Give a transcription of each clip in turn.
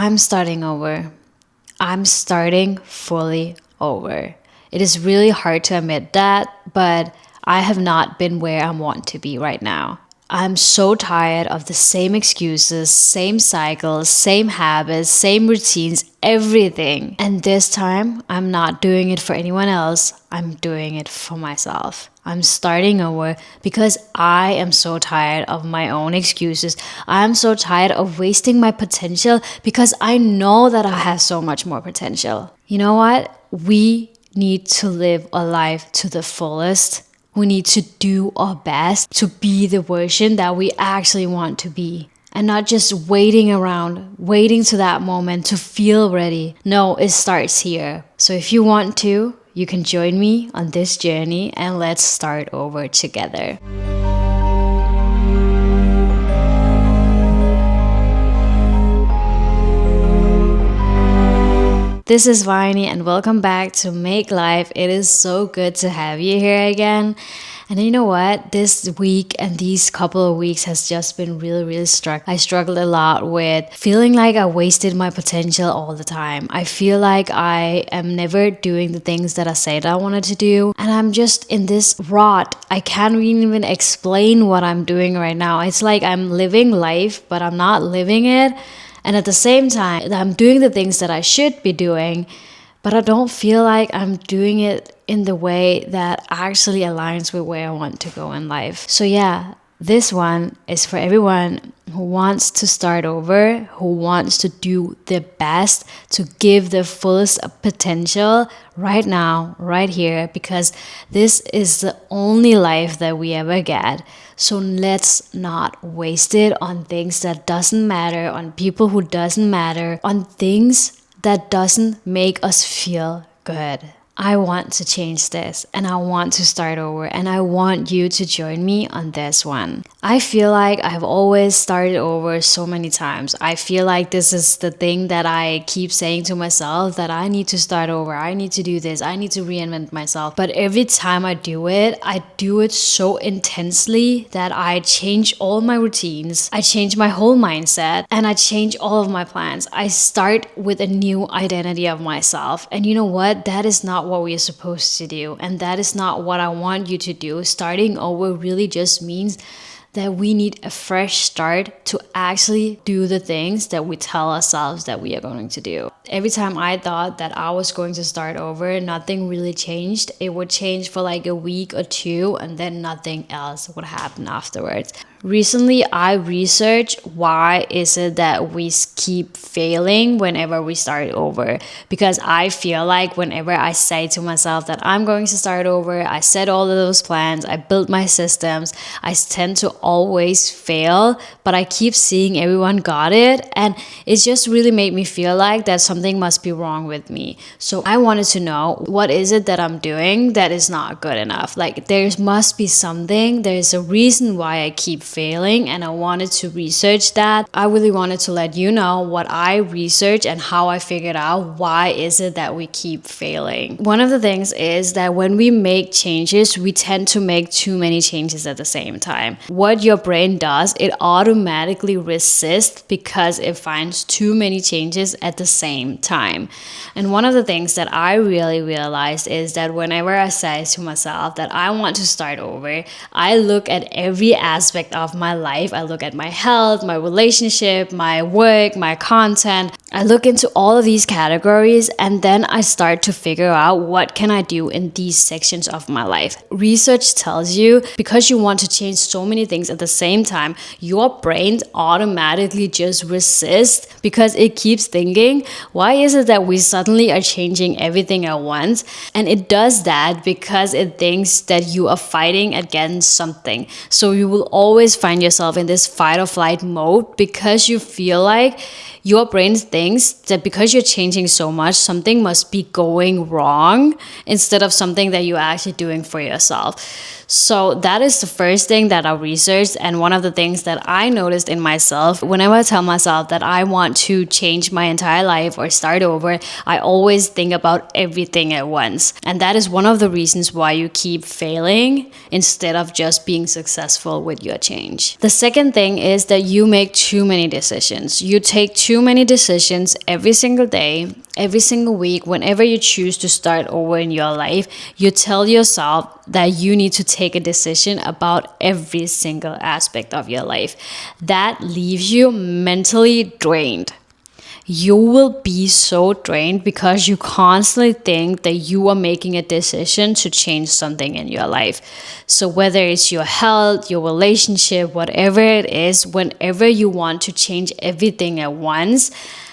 I'm starting over. I'm starting fully over. It is really hard to admit that, but I have not been where I want to be right now. I'm so tired of the same excuses, same cycles, same habits, same routines, everything. And this time, I'm not doing it for anyone else. I'm doing it for myself. I'm starting over because I am so tired of my own excuses. I'm so tired of wasting my potential because I know that I have so much more potential. You know what? We need to live a life to the fullest. We need to do our best to be the version that we actually want to be. And not just waiting around, waiting to that moment to feel ready. No, it starts here. So if you want to, you can join me on this journey and let's start over together. This is Viney and welcome back to Make Life. It is so good to have you here again. And you know what? This week and these couple of weeks has just been really I struggled a lot with feeling like I wasted my potential all the time. I feel like I am never doing the things that I said I wanted to do. And I'm just in this rut. I can't even explain what I'm doing right now. It's like I'm living life, but I'm not living it. And at the same time, I'm doing the things that I should be doing, but I don't feel like I'm doing it in the way that actually aligns with where I want to go in life. So yeah, this one is for everyone who wants to start over, who wants to do their best to give their fullest potential right now, right here, because this is the only life that we ever get. So let's not waste it on things that doesn't matter, on people who doesn't matter, on things that doesn't make us feel good. I want to change this and I want to start over and I want you to join me on this one. I feel like I've always started over so many times. I feel like this is the thing that I keep saying to myself, that I need to start over. I need to do this. I need to reinvent myself. But every time I do it so intensely that I change all my routines. I change my whole mindset and I change all of my plans. I start with a new identity of myself. And you know what? That is not what we are supposed to do, and that is not what I want you to do. Starting over really just means that we need a fresh start to actually do the things that we tell ourselves that we are going to do. Every time I thought that I was going to start over, nothing really changed. It would change for like a week or two, and then nothing else would happen afterwards. Recently, I researched why is it that we keep failing whenever we start over. Because I feel like whenever I say to myself that I'm going to start over, I set all of those plans, I built my systems, I tend to always fail, but I keep seeing everyone got it. And it just really made me feel like that something must be wrong with me. So I wanted to know, what is it that I'm doing that is not good enough? Like there must be something, there's a reason why I keep failing, and I wanted to research that. I really wanted to let you know what I researched and how I figured out why is it that we keep failing. One of the things is that when we make changes, we tend to make too many changes at the same time. What your brain does, it automatically resists because it finds too many changes at the same time. And one of the things that I really realized is that whenever I say to myself that I want to start over, I look at every aspect of my life. I look at my health, my relationship, my work, my content. I look into all of these categories and then I start to figure out what can I do in these sections of my life. Research tells you because you want to change so many things at the same time, your brain automatically just resists because it keeps thinking, why is it that we suddenly are changing everything at once? And it does that because it thinks that you are fighting against something. So you will always find yourself in this fight or flight mode because you feel like your brain thinks that because you're changing so much, something must be going wrong instead of something that you're actually doing for yourself. So that is the first thing that I researched, and one of the things that I noticed in myself whenever I tell myself that I want to change my entire life or start over, I always think about everything at once. And that is one of the reasons why you keep failing instead of just being successful with your change. The second thing is that you make too many decisions. You take too many decisions decisions every single day, every single week, whenever you choose to start over in your life, you tell yourself that you need to take a decision about every single aspect of your life. That leaves you mentally drained. You will be so drained because you constantly think that you are making a decision to change something in your life. So, whether it's your health, your relationship, whatever it is, whenever you want to change everything at once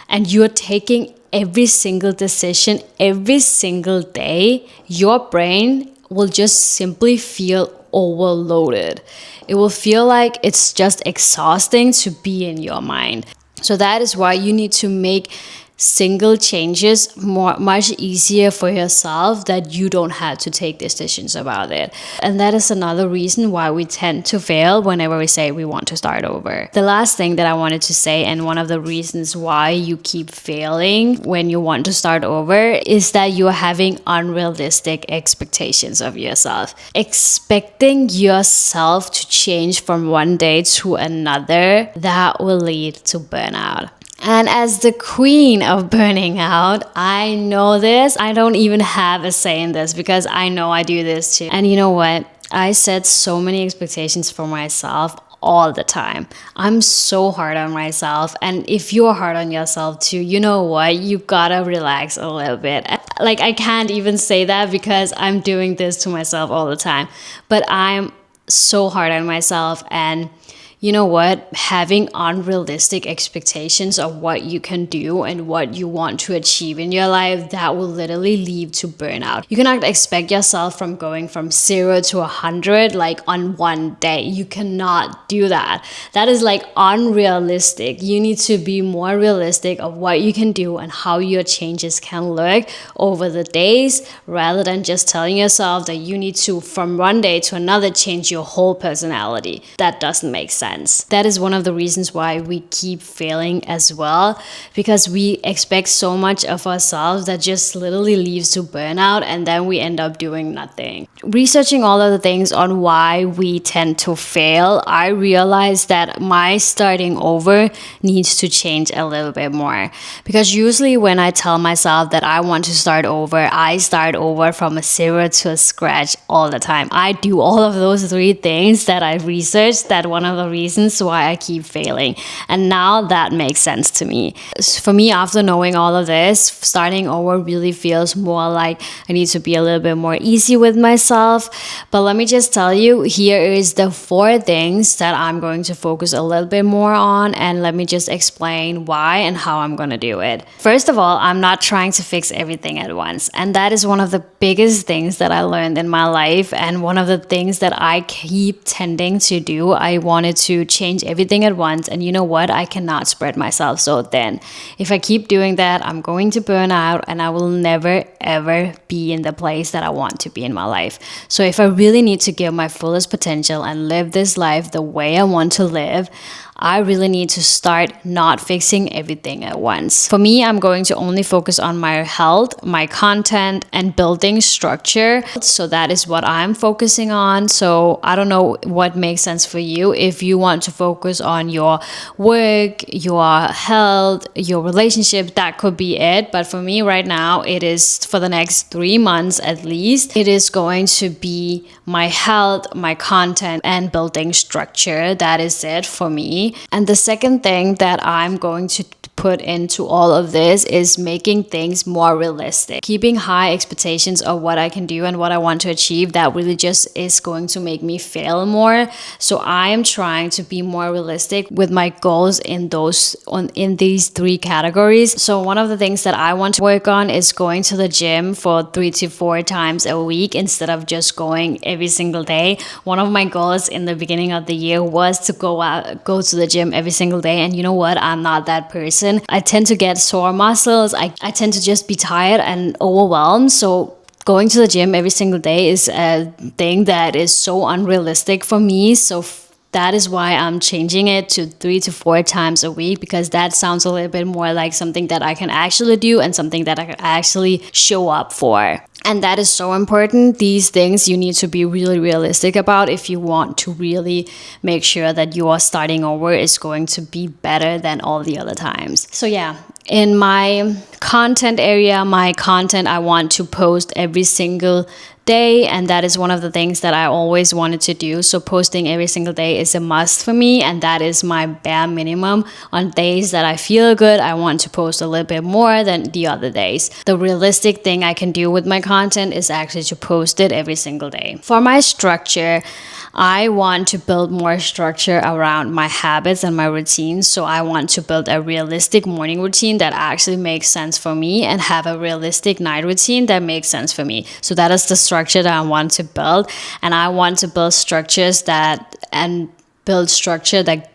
and you're taking every single decision every single day, your brain will just simply feel overloaded. It will feel like it's just exhausting to be in your mind. So that is why you need to make single changes much easier for yourself, that you don't have to take decisions about it. And that is another reason why we tend to fail whenever we say we want to start over. The last thing that I wanted to say, and one of the reasons why you keep failing when you want to start over, is that you're having unrealistic expectations of yourself. Expecting yourself to change from one day to another, that will lead to burnout. And as the queen of burning out, I know this. I don't even have a say in this because I know I do this too. And you know what? I set so many expectations for myself all the time. I'm so hard on myself. And if you're hard on yourself too, you know what? You gotta relax a little bit. Like, I can't even say that because I'm doing this to myself all the time. But I'm so hard on myself, and you know what? Having unrealistic expectations of what you can do and what you want to achieve in your life, that will literally lead to burnout. You cannot expect yourself from going from 0 to 100 like on one day. You cannot do that. That is like unrealistic. You need to be more realistic of what you can do and how your changes can look over the days, rather than just telling yourself that you need to from one day to another change your whole personality. That doesn't make sense. That is one of the reasons why we keep failing as well, because we expect so much of ourselves that just literally leads to burnout, and then we end up doing nothing. Researching all of the things on why we tend to fail, I realized that my starting over needs to change a little bit more, because usually when I tell myself that I want to start over, I start over from a 0 to a scratch all the time. I do all of those 3 things that I researched. That one of the reasons why I keep failing. And now that makes sense to me. For me, after knowing all of this, starting over really feels more like I need to be a little bit more easy with myself. But let me just tell you, here is the 4 things that I'm going to focus a little bit more on, and let me just explain why and how I'm going to do it. First of all, I'm not trying to fix everything at once. And that is one of the biggest things that I learned in my life, and one of the things that I keep tending to do. I wanted to change everything at once, and you know what? I cannot spread myself so thin. If I keep doing that, I'm going to burn out, and I will never ever be in the place that I want to be in my life. So if I really need to give my fullest potential and live this life the way I want to live, I really need to start not fixing everything at once. For me, I'm going to only focus on my health, my content, and building structure. So that is what I'm focusing on. So I don't know what makes sense for you. If you want to focus on your work, your health, your relationship, that could be it. But for me right now, it is for the next 3 months at least, it is going to be my health, my content, and building structure. That is it for me. And the second thing that I'm going to put into all of this is making things more realistic. Keeping high expectations of what I can do and what I want to achieve, that really just is going to make me fail more. So I am trying to be more realistic with my goals in these 3 categories. So one of the things that I want to work on is going to the gym for 3 to 4 times a week instead of just going every single day. One of my goals in the beginning of the year was to go to the gym every single day, and you know what? I'm not that person. I tend to get sore muscles. I tend to just be tired and overwhelmed. So going to the gym every single day is a thing that is so unrealistic for me. So that is why I'm changing it to 3 to 4 times a week, because that sounds a little bit more like something that I can actually do and something that I can actually show up for. And that is so important. These things you need to be really realistic about if you want to really make sure that your starting over is going to be better than all the other times. So yeah, In my content area, my content I want to post every single day, and that is one of the things that I always wanted to do. So posting every single day is a must for me, and that is my bare minimum. On days that I feel good, I want to post a little bit more than the other days. The realistic thing I can do with my content is actually to post it every single day. For my structure, I want to build more structure around my habits and my routines. So I want to build a realistic morning routine that actually makes sense for me, and have a realistic night routine that makes sense for me. So that is the structure that I want to build. And I want to build structures that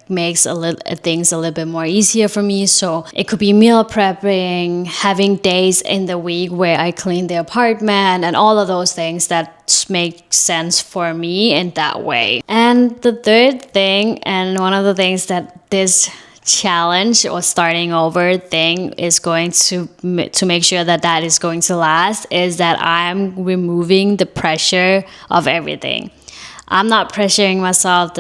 makes things a little bit more easier for me. So it could be meal prepping, having days in the week where I clean the apartment, and all of those things that make sense for me in that way. And the third thing, and one of the things that this challenge or starting over thing is going to make sure that is going to last, is that I'm removing the pressure of everything. I'm not pressuring myself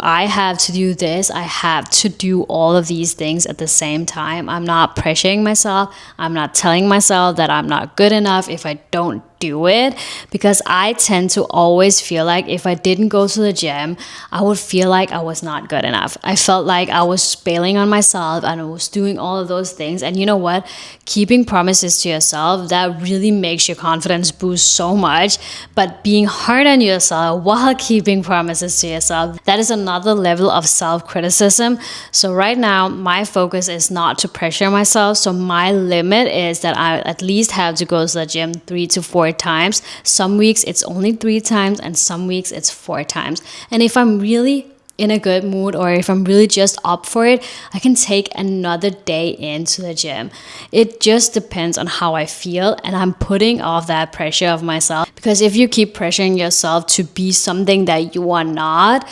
I have to do this, I have to do all of these things at the same time. I'm not pressuring myself. I'm not telling myself that I'm not good enough if I don't do it, because I tend to always feel like if I didn't go to the gym, I would feel like I was not good enough. I felt like I was failing on myself, and I was doing all of those things. And you know what? Keeping promises to yourself, that really makes your confidence boost so much. But being hard on yourself while keeping promises to yourself, that is another level of self-criticism. So right now, my focus is not to pressure myself. So my limit is that I at least have to go to the gym 3 to 4 times. Some weeks it's only 3 times, and some weeks it's 4 times. And if I'm really in a good mood, or if I'm really just up for it, I can take another day into the gym. It just depends on how I feel, and I'm putting off that pressure of myself. Because if you keep pressuring yourself to be something that you are not,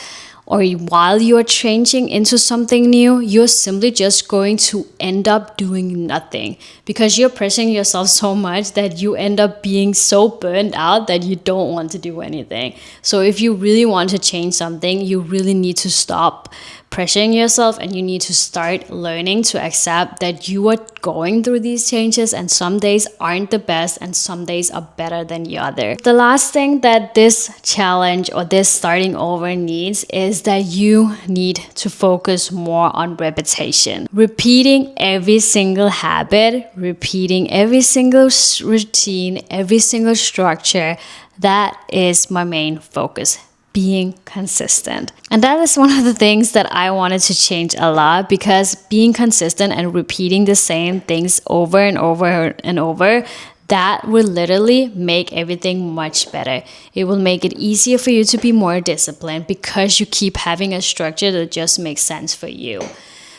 or while you're changing into something new, you're simply just going to end up doing nothing, because you're pressuring yourself so much that you end up being so burned out that you don't want to do anything. So if you really want to change something, you really need to stop pressuring yourself, and you need to start learning to accept that you are going through these changes, and some days aren't the best and some days are better than the other. The last thing that this challenge or this starting over needs is that you need to focus more on repetition. Repeating every single habit, repeating every single routine, every single structure, that is my main focus. Being consistent. And that is one of the things that I wanted to change a lot, because being consistent and repeating the same things over and over and over, that will literally make everything much better. It will make it easier for you to be more disciplined, because you keep having a structure that just makes sense for you.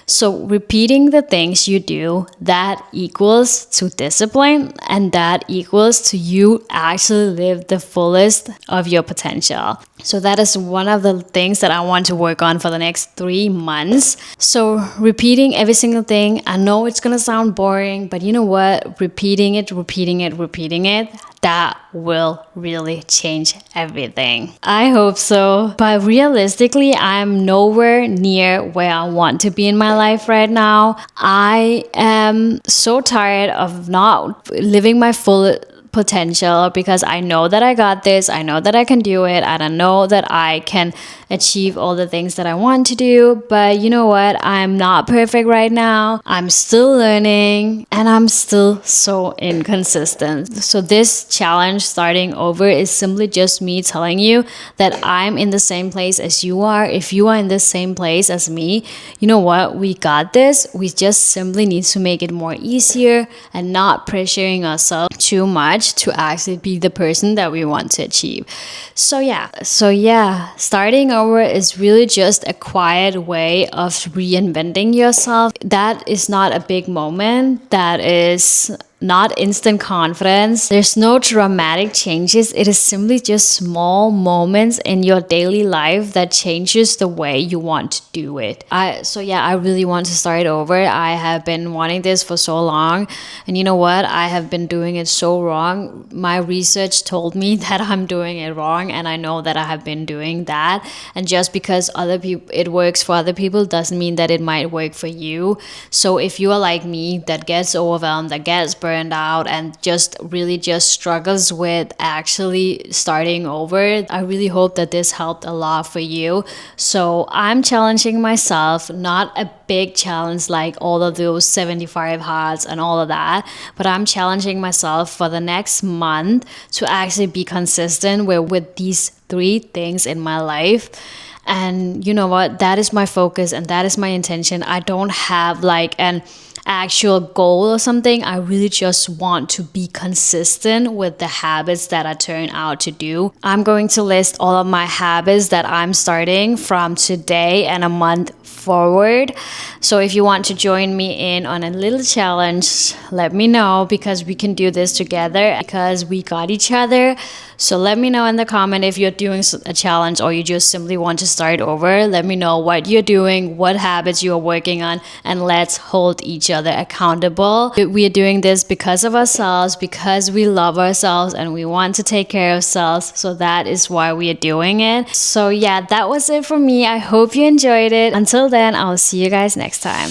So repeating the things you do, that equals to discipline, and that equals to you actually live the fullest of your potential. So that is one of the things that I want to work on for the next 3 months. So repeating every single thing, I know it's going to sound boring, but you know what? Repeating it, that will really change everything. I hope so. But realistically, I'm nowhere near where I want to be in my life right now. I am so tired of not living my full potential, because I know that I got this, I know that I can do it, and I know that I can achieve all the things that I want to do. But you know what? I'm not perfect right now. I'm still learning, and I'm still so inconsistent. So this challenge starting over is simply just me telling you that I'm in the same place as you are. If you are in the same place as me, you know what? We got this. We just simply need to make it more easier and not pressuring ourselves too much to actually be the person that we want to achieve. So yeah, starting over is really just a quiet way of reinventing yourself. That is not a big moment. That is not instant confidence. There's no dramatic changes. It is simply just small moments in your daily life that changes the way you want to do it. I really want to start over. I have been wanting this for so long, and you know what? I have been doing it so wrong. My research told me that I'm doing it wrong, and I know that I have been doing that. And just because other people it works for other people doesn't mean that it might work for you. So if you are like me, that gets overwhelmed, that gets burned out, and just struggles with actually starting over, I really hope that this helped a lot for you. So I'm challenging myself, not a big challenge like all of those 75 hearts and all of that, but I'm challenging myself for the next month to actually be consistent with these 3 things in my life. And you know what? That is my focus and that is my intention. I don't have like an actual goal or something. I really just want to be consistent with the habits that I turn out to do. I'm going to list all of my habits that I'm starting from today and a month forward. So if you want to join me in on a little challenge, let me know, because we can do this together, because we got each other. So let me know in the comment if you're doing a challenge or you just simply want to start over. Let me know what you're doing, what habits you're working on, and let's hold each other accountable. We are doing this because of ourselves, because we love ourselves and we want to take care of ourselves. So that is why we are doing it. So yeah, that was it for me. I hope you enjoyed it. Until then, I'll see you guys next time.